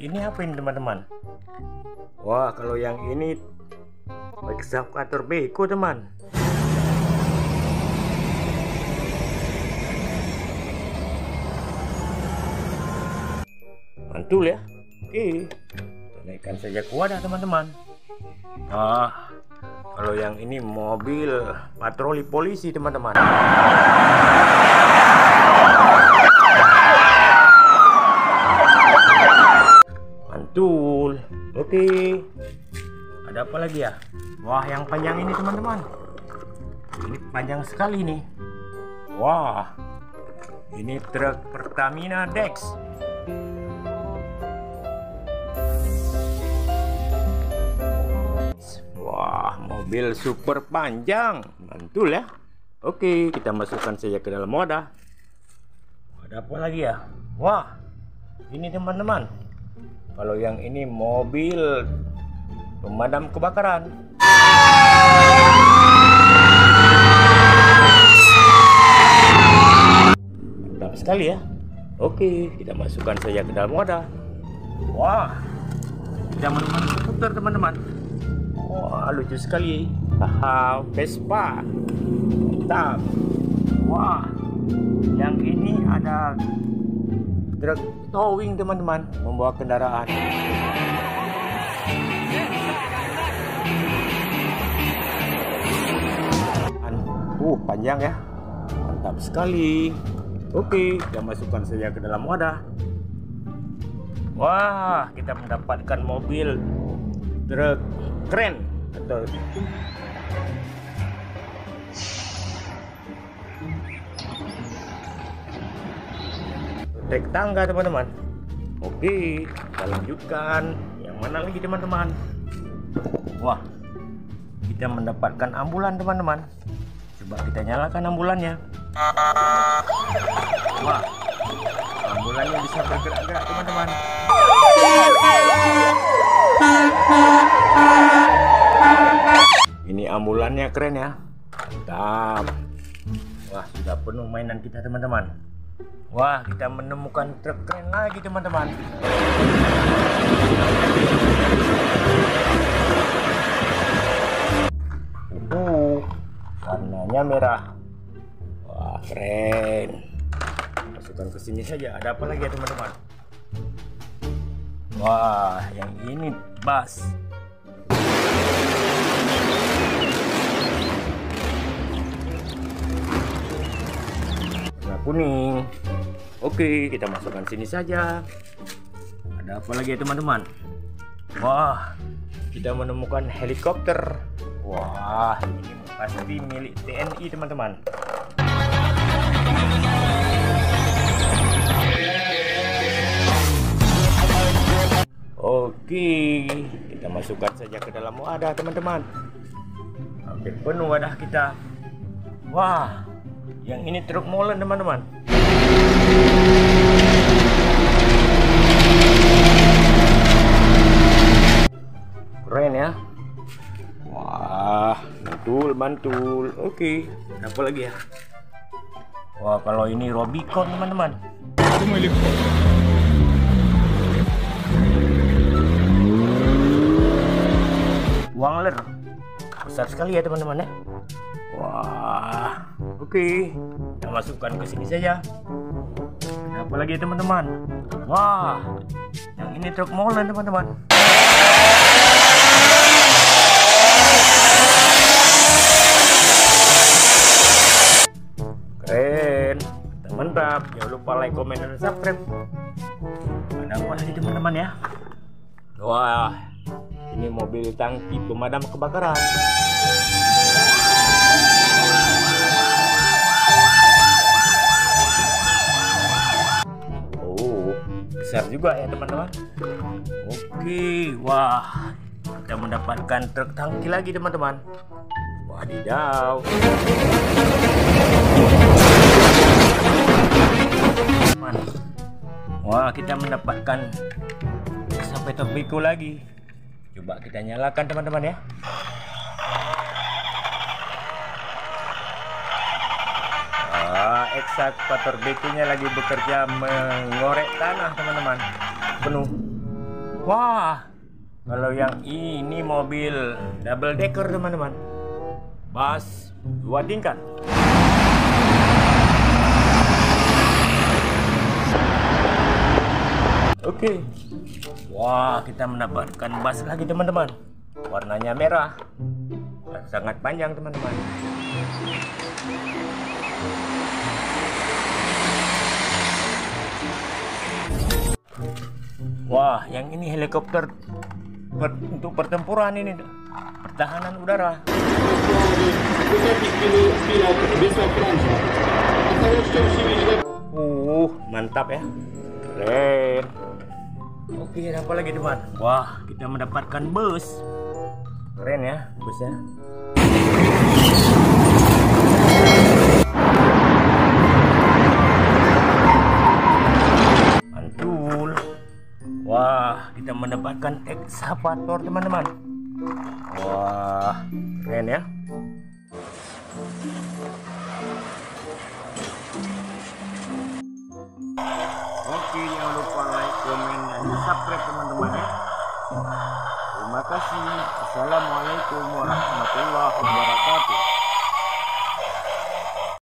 Ini apa ini teman-teman? Wah, kalau yang ini ekskavator beko teman. Mantul ya. Oke, naikkan saja ke wadah teman-teman. Kalau yang ini mobil patroli polisi teman-teman. Mantul. Oke, ada apa lagi ya? Wah, yang panjang ini teman-teman. Ini panjang sekali nih. Wah, ini truk Pertamina Dex. Wah, mobil super panjang. Mantul ya. Oke, kita masukkan saja ke dalam wadah. Ada apa lagi ya? Wah, ini teman-teman. Kalau yang ini mobil pemadam kebakaran. Mantap sekali ya. Oke, kita masukkan saja ke dalam wadah. Wah, kita menemukan skuter teman-teman. Wah, lucu sekali. Haha, Vespa. Mantap. Wah, yang ini ada truk towing teman-teman, membawa kendaraan. Panjang ya. Mantap sekali. Oke, kita masukkan saja ke dalam wadah. Wah, kita mendapatkan mobil truk keren atau truk tangga teman-teman. Oke, kita lanjutkan. Yang mana lagi teman-teman? Wah, kita mendapatkan ambulan teman-teman. Coba kita nyalakan ambulannya. Wah, ambulannya bisa bergerak-gerak teman-teman. Ini ambulannya keren ya. Mantap. Wah, sudah penuh mainan kita teman-teman. Wah, kita menemukan truk keren lagi teman-teman. Warnanya merah. Wah, keren. Masukkan ke sini saja. Ada apa lagi ya teman-teman? Wah, yang ini bus. Warna kuning. Oke, kita masukkan sini saja. Ada apa lagi ya teman-teman? Wah, kita menemukan helikopter. Wah, ini pasti milik TNI teman-teman. Oke, kita masukkan saja ke dalam wadah teman-teman. Hampir penuh wadah kita. Wah, yang ini truk molen teman-teman. Keren ya. Wah, mantul. Oke, apa lagi ya? Wah, kalau ini Robicon teman-teman. Wangler besar sekali ya teman-teman ya. Wah, oke, kita masukkan ke sini saja. Ada apa lagi teman-teman? Wah, yang ini truk molen teman-teman. Keren, mantap. Jangan lupa like, komen, dan subscribe. Ada apa lagi teman-teman ya? Wah, ini mobil tangki pemadam kebakaran. Oh, besar juga ya teman-teman. Oke, wah, kita mendapatkan truk tangki lagi teman-teman. Wadidaw. Wah, kita mendapatkan ekskavator beko lagi. Coba kita nyalakan teman-teman ya. Ekskavator bekonya lagi bekerja mengorek tanah teman-teman. Penuh. Wah, kalau yang ini mobil double decker teman-teman, bus 2 tingkat. Oke. Wah, kita mendapatkan bus lagi teman-teman. Warnanya merah dan sangat panjang teman-teman. Wah, yang ini helikopter untuk pertempuran ini, pertahanan udara. Mantap ya, keren. Oke, ada apa lagi teman? Wah, kita mendapatkan bus. Keren ya busnya. Mantul. Wah, kita mendapatkan ekskavator teman-teman. Wah, keren ya. Oke, jangan lupa like, komen, dan subscribe teman-teman ya. Terima kasih. Assalamualaikum warahmatullahi wabarakatuh.